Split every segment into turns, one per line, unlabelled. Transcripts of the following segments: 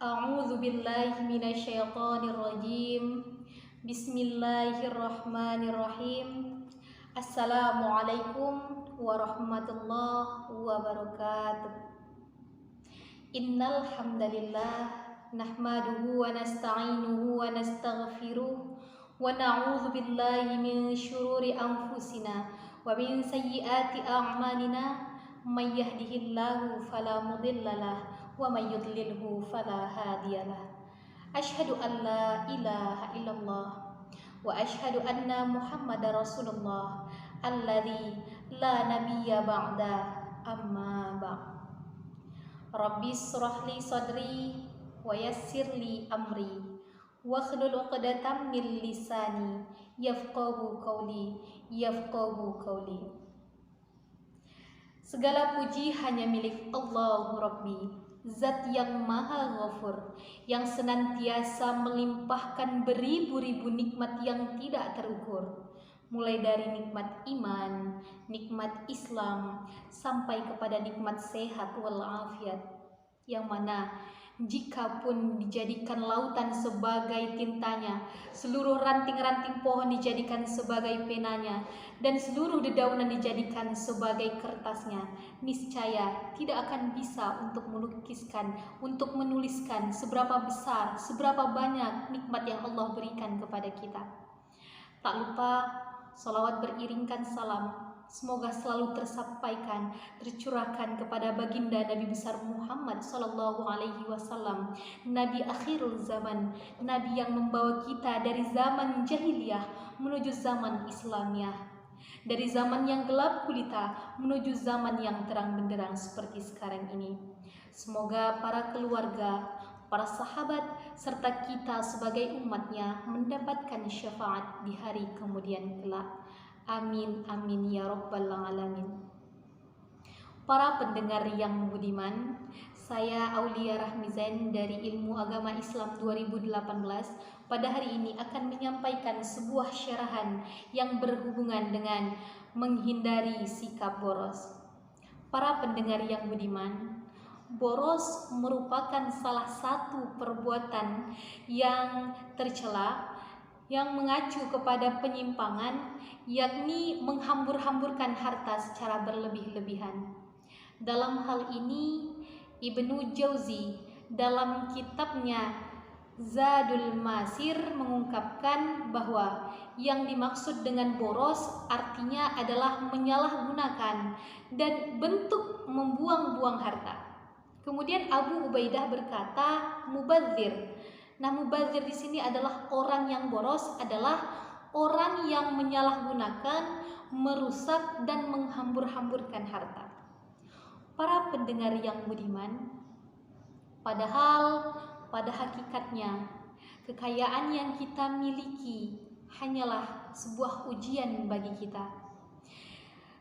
A'udzu billahi minasyaitonir rajim. Bismillahirrahmanirrahim. Assalamualaikum warahmatullahi wabarakatuh. Innal hamdalillah nahmaduhu wa nasta'inuhu wa nastaghfiruh wa na'udzu billahi min syururi anfusina wa min sayyiati a'malina. May yahdihillahu fala mudhillalah wa may yudlilhu fala hadiyalah. Asyhadu an la ilaha illallah wa asyhadu anna Muhammadar Rasulullah alladzi la nabiyya ba'da, amma ba'd. Rabbi shrah li sadri wa yassir li amri wakhlul 'uqdatam min lisani yafqahu qawli. Segala puji hanya milik Allahu Rabbi, Zat yang maha ghafur, yang senantiasa melimpahkan beribu-ribu nikmat yang tidak terukur, mulai dari nikmat iman, nikmat Islam, sampai kepada nikmat sehat walafiat, yang mana jikapun dijadikan lautan sebagai tintanya, seluruh ranting-ranting pohon dijadikan sebagai penanya, dan seluruh dedaunan dijadikan sebagai kertasnya, niscaya tidak akan bisa untuk melukiskan, untuk menuliskan seberapa besar, seberapa banyak nikmat yang Allah berikan kepada kita. Tak lupa salawat beriringkan salam semoga selalu tersampaikan, tercurahkan kepada baginda Nabi besar Muhammad sallallahu alaihi wasallam, Nabi akhirul zaman, Nabi yang membawa kita dari zaman jahiliyah menuju zaman Islamiyah, dari zaman yang gelap gulita menuju zaman yang terang benderang seperti sekarang ini. Semoga para keluarga, para sahabat, serta kita sebagai umatnya mendapatkan syafaat di hari kemudian kelak. Amin, amin ya rabbal alamin. Para pendengar yang budiman, saya Aulia Rahmizain dari Ilmu Agama Islam 2018 pada hari ini akan menyampaikan sebuah syarahan yang berhubungan dengan menghindari sikap boros. Para pendengar yang budiman, boros merupakan salah satu perbuatan yang tercela, yang mengacu kepada penyimpangan, yakni menghambur-hamburkan harta secara berlebih-lebihan. Dalam hal ini, Ibnu Jauzi dalam kitabnya Zadul Masir mengungkapkan bahwa yang dimaksud dengan boros artinya adalah menyalahgunakan dan bentuk membuang-buang harta. Kemudian Abu Ubaidah berkata mubadzir. Nah, mubadzir di sini adalah orang yang boros, adalah orang yang menyalahgunakan, merusak dan menghambur-hamburkan harta. Para pendengar yang budiman, padahal pada hakikatnya kekayaan yang kita miliki hanyalah sebuah ujian bagi kita.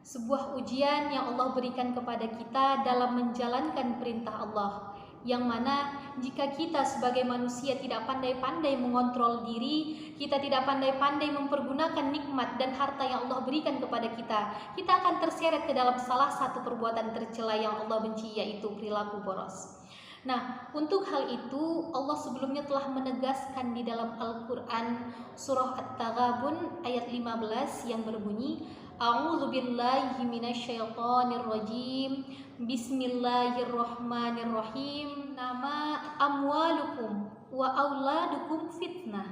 Sebuah ujian yang Allah berikan kepada kita dalam menjalankan perintah Allah, yang mana jika kita sebagai manusia tidak pandai-pandai mengontrol diri, kita tidak pandai-pandai mempergunakan nikmat dan harta yang Allah berikan kepada kita, kita akan terseret ke dalam salah satu perbuatan tercela yang Allah benci, yaitu perilaku boros. Nah, untuk hal itu Allah sebelumnya telah menegaskan di dalam Al-Quran surah At-Taghabun ayat 15 yang berbunyi, A'udzu billahi minasyaitonir rajim. Bismillahirrahmanirrahim. Nama amwalukum wa auladukum fitnah.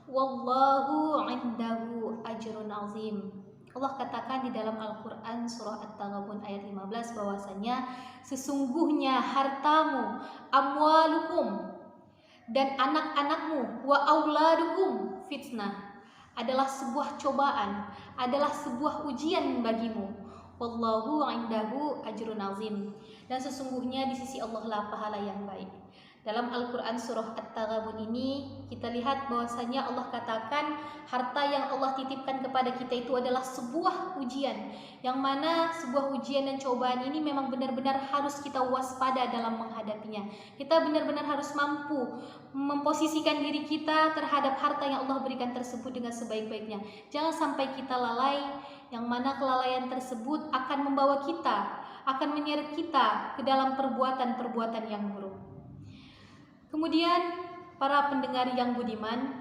Wallahu 'indahu ajrun 'azim. Allah katakan di dalam Al-Quran surah At-Taghabun ayat 15 bahwasanya sesungguhnya hartamu, amwalukum, dan anak-anakmu, wa auladukum fitnah, adalah sebuah cobaan, adalah sebuah ujian bagimu. Wallahu 'indahu ajrun 'azim. Dan sesungguhnya di sisi Allah lah pahala yang baik. Dalam Al-Quran surah At-Taghabun ini kita lihat bahwasanya Allah katakan harta yang Allah titipkan kepada kita itu adalah sebuah ujian, yang mana sebuah ujian dan cobaan ini memang benar-benar harus kita waspada dalam menghadapinya. Kita benar-benar harus mampu memposisikan diri kita terhadap harta yang Allah berikan tersebut dengan sebaik-baiknya. Jangan sampai kita lalai, yang mana kelalaian tersebut akan membawa kita, akan menyeret kita ke dalam perbuatan-perbuatan yang buruk. Kemudian para pendengar yang budiman,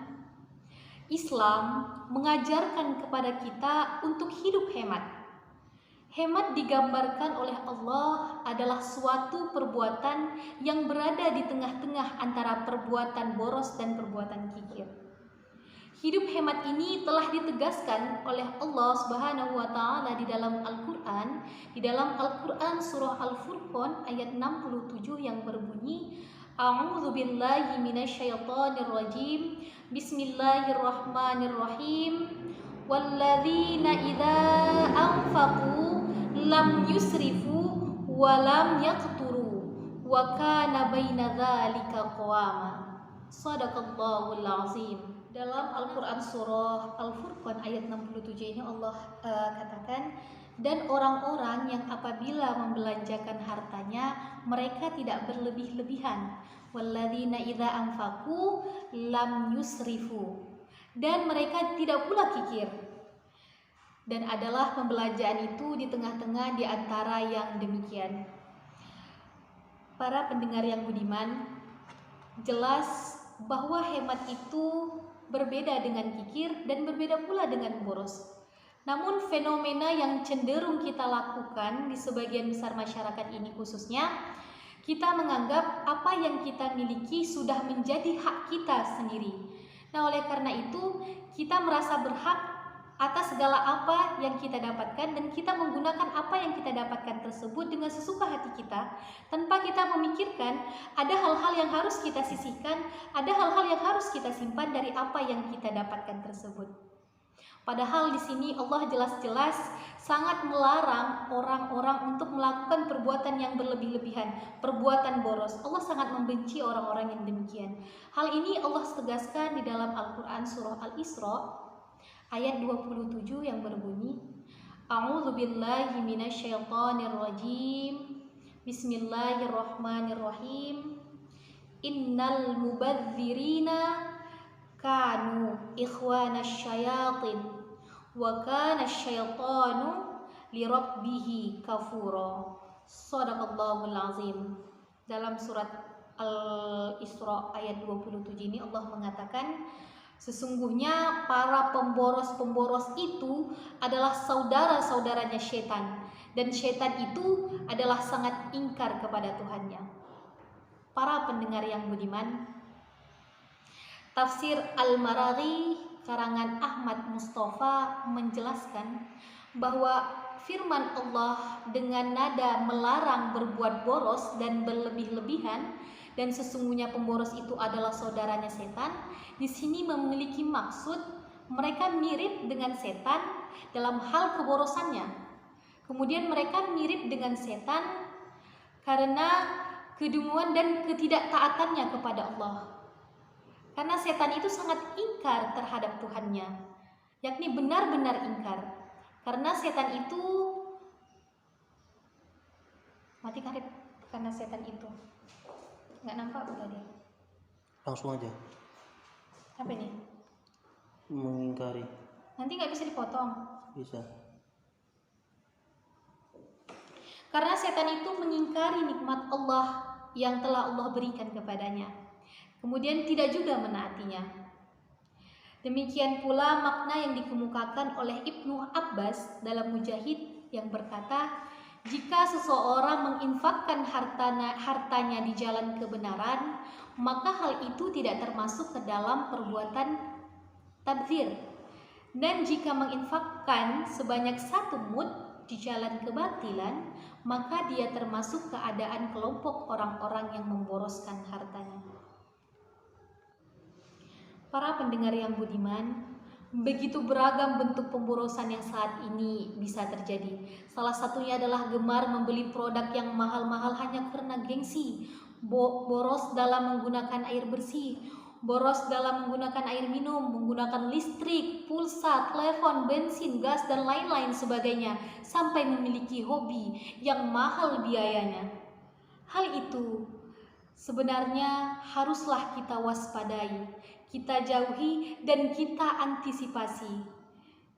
Islam mengajarkan kepada kita untuk hidup hemat. Hemat digambarkan oleh Allah adalah suatu perbuatan yang berada di tengah-tengah antara perbuatan boros dan perbuatan kikir. Hidup hemat ini telah ditegaskan oleh Allah Subhanahu wa taala di dalam Al-Qur'an, surah Al-Furqan ayat 67 yang berbunyi, A'udzu billahi minasyaitonir rajim. Bismillahirrahmanirrahim. Walladzina idza anfaqu lam yusrifu wa lam yaqturu wa kana baina dzalika qawama. Shadaqallahul azim. Dalam Al-Qur'an surah Al-Furqan ayat 67 ini Allah katakan, dan orang-orang yang apabila membelanjakan hartanya mereka tidak berlebih-lebihan. Walladzina idza anfaqu lam yusrifu, dan mereka tidak pula kikir. Dan adalah pembelanjaan itu di tengah-tengah di antara yang demikian. Para pendengar yang budiman, jelas bahwa hemat itu berbeda dengan kikir dan berbeda pula dengan boros. Namun fenomena yang cenderung kita lakukan di sebagian besar masyarakat ini khususnya, kita menganggap apa yang kita miliki sudah menjadi hak kita sendiri. Nah, oleh karena itu kita merasa berhak atas segala apa yang kita dapatkan, dan kita menggunakan apa yang kita dapatkan tersebut dengan sesuka hati kita, tanpa kita memikirkan ada hal-hal yang harus kita sisihkan, ada hal-hal yang harus kita simpan dari apa yang kita dapatkan tersebut. Padahal di sini Allah jelas-jelas sangat melarang orang-orang untuk melakukan perbuatan yang berlebih-lebihan, perbuatan boros. Allah sangat membenci orang-orang yang demikian. Hal ini Allah tegaskan di dalam Al-Qur'an surah Al-Isra ayat 27 yang berbunyi, A'udzu billahi minasyaitonir rajim. Bismillahirrahmanirrahim. Innal mubadzirina kanu ikhwanasy syayatin wa kana syaitanu lirabbih kafura. Shadaqallahul azim. Dalam surat Al-Isra ayat 27 ini Allah mengatakan, sesungguhnya para pemboros-pemboros itu adalah saudara-saudaranya setan, dan setan itu adalah sangat ingkar kepada Tuhannya. Para pendengar yang budiman, Tafsir Al-Maraghi karangan Ahmad Mustafa menjelaskan bahwa firman Allah dengan nada melarang berbuat boros dan berlebih-lebihan, dan sesungguhnya pemboros itu adalah saudaranya setan, di sini memiliki maksud mereka mirip dengan setan dalam hal keborosannya. Kemudian mereka mirip dengan setan karena kedunguan dan ketidaktaatannya kepada Allah. Karena setan itu sangat ingkar terhadap Tuhannya, yakni benar-benar ingkar. Karena setan itu mati karet, karena setan itu nggak nampak udah deh.
Langsung aja.
Apa ini?
Mengingkari.
Nanti nggak bisa dipotong.
Bisa.
Karena setan itu mengingkari nikmat Allah yang telah Allah berikan kepadanya, kemudian tidak juga menaatinya. Demikian pula makna yang dikemukakan oleh Ibnu Abbas dalam Mujahid yang berkata, jika seseorang menginfakkan hartanya di jalan kebenaran, maka hal itu tidak termasuk ke dalam perbuatan tabdzir. Dan jika menginfakkan sebanyak 1 mud di jalan kebatilan, maka dia termasuk keadaan kelompok orang-orang yang memboroskan hartanya. Para pendengar yang budiman, begitu beragam bentuk pemborosan yang saat ini bisa terjadi. Salah satunya adalah gemar membeli produk yang mahal-mahal hanya karena gengsi, boros dalam menggunakan air bersih, boros dalam menggunakan air minum, menggunakan listrik, pulsa, telepon, bensin, gas, dan lain-lain sebagainya, sampai memiliki hobi yang mahal biayanya. Hal itu sebenarnya haruslah kita waspadai, kita jauhi, dan kita antisipasi.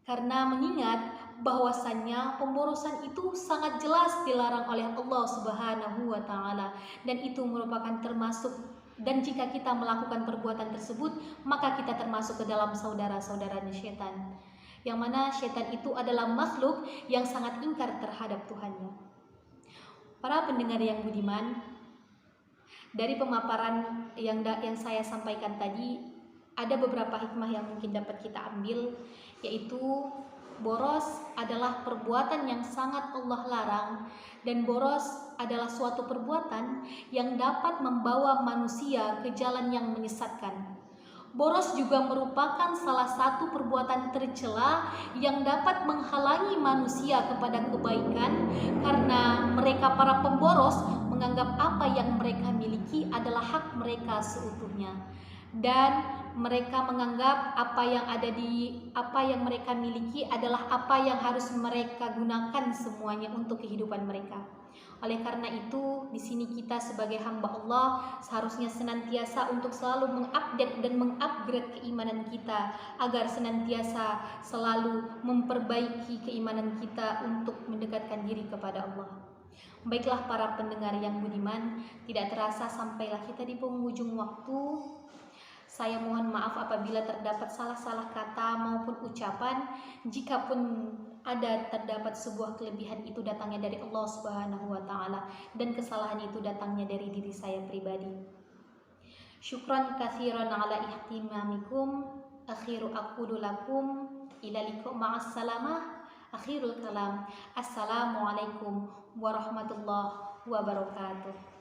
Karena mengingat bahwasannya pemborosan itu sangat jelas dilarang oleh Allah Subhanahu wa taala, dan itu merupakan termasuk Dan jika kita melakukan perbuatan tersebut, maka kita termasuk ke dalam saudara-saudaranya syaitan. Yang mana syaitan itu adalah makhluk yang sangat ingkar terhadap Tuhannya. Para pendengar yang budiman, dari pemaparan yang saya sampaikan tadi, ada beberapa hikmah yang mungkin dapat kita ambil, yaitu boros adalah perbuatan yang sangat Allah larang, dan boros adalah suatu perbuatan yang dapat membawa manusia ke jalan yang menyesatkan. Boros juga merupakan salah satu perbuatan tercela yang dapat menghalangi manusia kepada kebaikan, karena mereka para pemboros menganggap apa yang mereka miliki adalah hak mereka seutuhnya, dan mereka menganggap apa yang mereka miliki adalah apa yang harus mereka gunakan semuanya untuk kehidupan mereka. Oleh karena itu, di sini kita sebagai hamba Allah seharusnya senantiasa untuk selalu mengupdate dan mengupgrade keimanan kita, agar senantiasa selalu memperbaiki keimanan kita untuk mendekatkan diri kepada Allah. Baiklah para pendengar yang budiman, tidak terasa sampailah kita di penghujung waktu. Saya mohon maaf apabila terdapat salah-salah kata maupun ucapan. Jikapun ada terdapat sebuah kelebihan, itu datangnya dari Allah Subhanahu wa taala, dan kesalahan itu datangnya dari diri saya pribadi. Syukran katsiran ala ihtimamikum. Akhiru aqulu lakum ila liqa ma'as salamah. Akhirul kalam. Assalamualaikum warahmatullahi wabarakatuh.